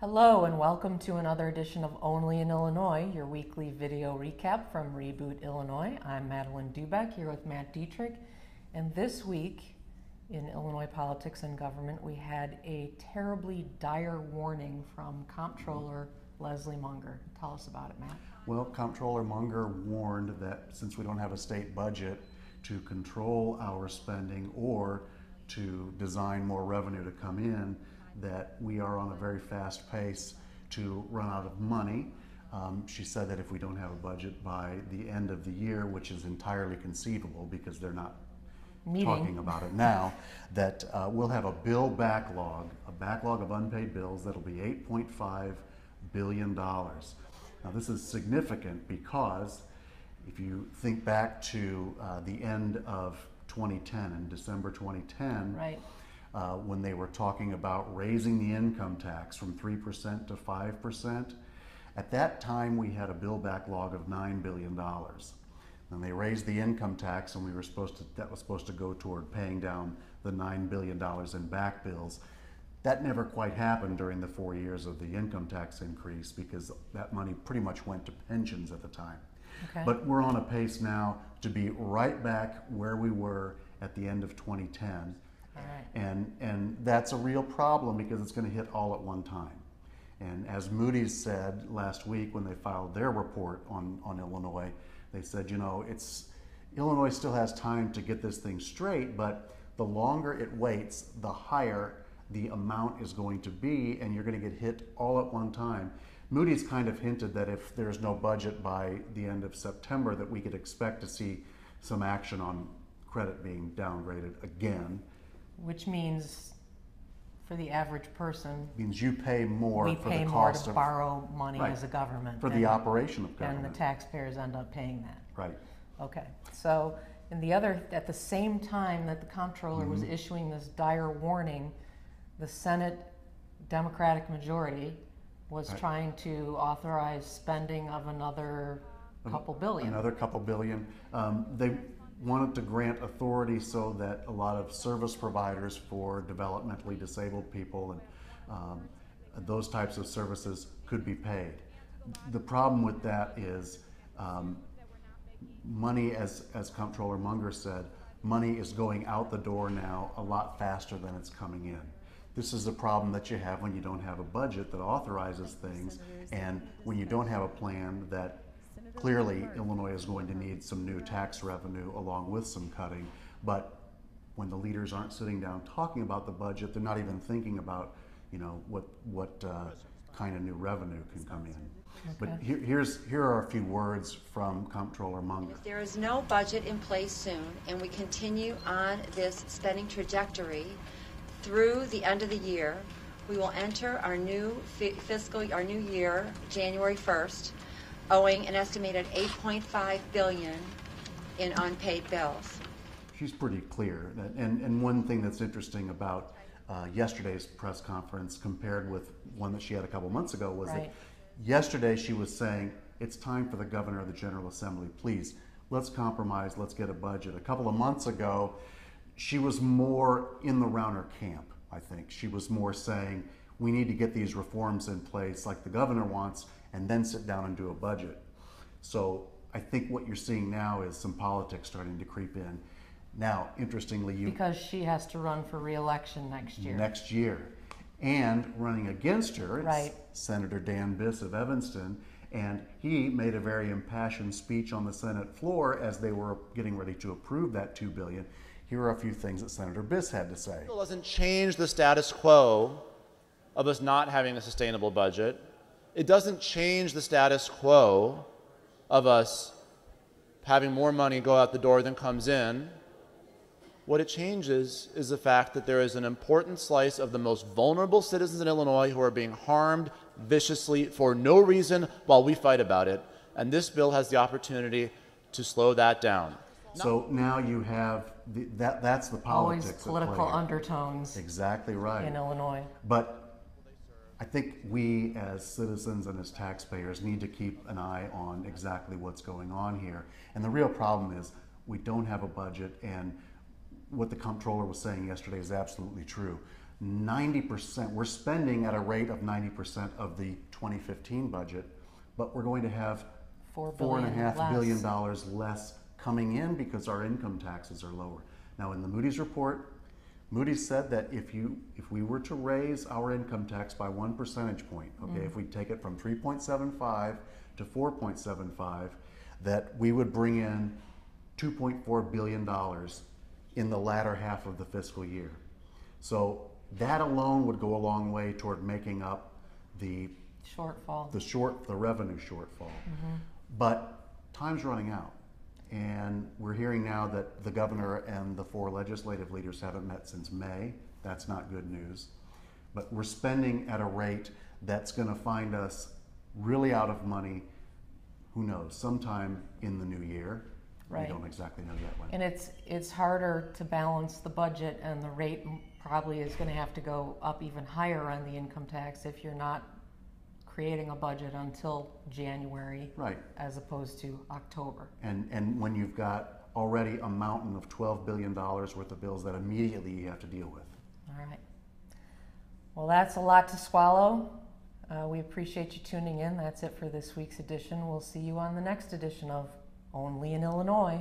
Hello and welcome to another edition of Only in Illinois, your weekly video recap from Reboot Illinois. I'm Madeline Dubeck here with Matt Dietrich, and this week in Illinois politics and government we had a terribly dire warning from Comptroller Leslie Munger. Tell us about it, Matt. Well, Comptroller Munger warned that since we don't have a state budget to control our spending or to design more revenue to come in, that we are on a very fast pace to run out of money. She said that if we don't have a budget by the end of the year, which is entirely conceivable because they're not talking about it now, that we'll have a bill backlog, a backlog of unpaid bills that'll be $8.5 billion. Now this is significant because if you think back to the end of 2010, in December 2010, Right. When they were talking about raising the income tax from 3% to 5%. At that time, we had a bill backlog of $9 billion. And they raised the income tax, and that was supposed to go toward paying down the $9 billion in back bills. That never quite happened during the 4 years of the income tax increase because that money pretty much went to pensions at the time. Okay. But we're on a pace now to be right back where we were at the end of 2010. All right. And that's a real problem because it's going to hit all at one time. And as Moody's said last week when they filed their report on Illinois, they said, you know, Illinois still has time to get this thing straight, but the longer it waits, the higher the amount is going to be, and you're going to get hit all at one time. Moody's kind of hinted that if there's no budget by the end of September, that we could expect to see some action on credit being downgraded again. Which means for the average person, Means you pay more we for pay the more cost to of borrow money Right. as a government. for the operation of And government. the taxpayers end up paying that. Right. Okay, so at the same time that the comptroller was issuing this dire warning, the Senate Democratic majority was Right. trying to authorize spending of another couple billion. Another couple billion. They wanted to grant authority so that a lot of service providers for developmentally disabled people and those types of services could be paid. The problem with that is money, as Comptroller Munger said, money is going out the door now a lot faster than it's coming in. This is a problem that you have when you don't have a budget that authorizes things, and when you don't have a plan that clearly Illinois is going to need some new tax revenue along with some cutting, but when the leaders aren't sitting down talking about the budget, they're not even thinking about, you know, what kind of new revenue can come in. Okay. But here are a few words from Comptroller Munger. If there is no budget in place soon and we continue on this spending trajectory through the end of the year, we will enter our new our new year, January 1st, owing an estimated $8.5 billion in unpaid bills. She's pretty clear. And one thing that's interesting about yesterday's press conference compared with one that she had a couple months ago was Right. that yesterday she was saying, it's time for the governor of the General Assembly, please, let's compromise, let's get a budget. A couple of months ago, she was more in the Rauner camp, I think. She was more saying, we need to get these reforms in place like the governor wants, and then sit down and do a budget. So I think what you're seeing now is some politics starting to creep in. Now, interestingly, Because she has to run for re-election next year. And running against her, it's Right. Senator Dan Biss of Evanston, and he made a very impassioned speech on the Senate floor as they were getting ready to approve that $2 billion. Here are a few things that Senator Biss had to say. It doesn't change the status quo of us not having a sustainable budget. It doesn't change the status quo of us having more money go out the door than comes in. What it changes is the fact that there is an important slice of the most vulnerable citizens in Illinois who are being harmed viciously for no reason while we fight about it. And this bill has the opportunity to slow that down. So now you have, that's the Always politics at political play here. undertones Exactly right. in Illinois. But I think we as citizens and as taxpayers need to keep an eye on exactly what's going on here. And the real problem is we don't have a budget, and what the comptroller was saying yesterday is absolutely true. 90%, we're spending at a rate of 90% of the 2015 budget, but we're going to have $4.5 billion less coming in because our income taxes are lower. Now, in the Moody's report, Moody's said that if we were to raise our income tax by 1 percentage point, okay, if we take it from 3.75 to 4.75, that we would bring in $2.4 billion in the latter half of the fiscal year. So that alone would go a long way toward making up the shortfall, the revenue shortfall. But time's running out, and we're hearing now that the governor and the 4 legislative leaders haven't met since May. That's not good news. But we're spending at a rate that's going to find us really out of money, who knows, sometime in the new year. Right. We don't exactly know yet when. And it's harder to balance the budget, and the rate probably is going to have to go up even higher on the income tax if you're not creating a budget until January, right, as opposed to October. And when you've got already a mountain of $12 billion worth of bills that immediately you have to deal with. All right. Well, that's a lot to swallow. We appreciate you tuning in. That's it for this week's edition. We'll see you on the next edition of Only in Illinois.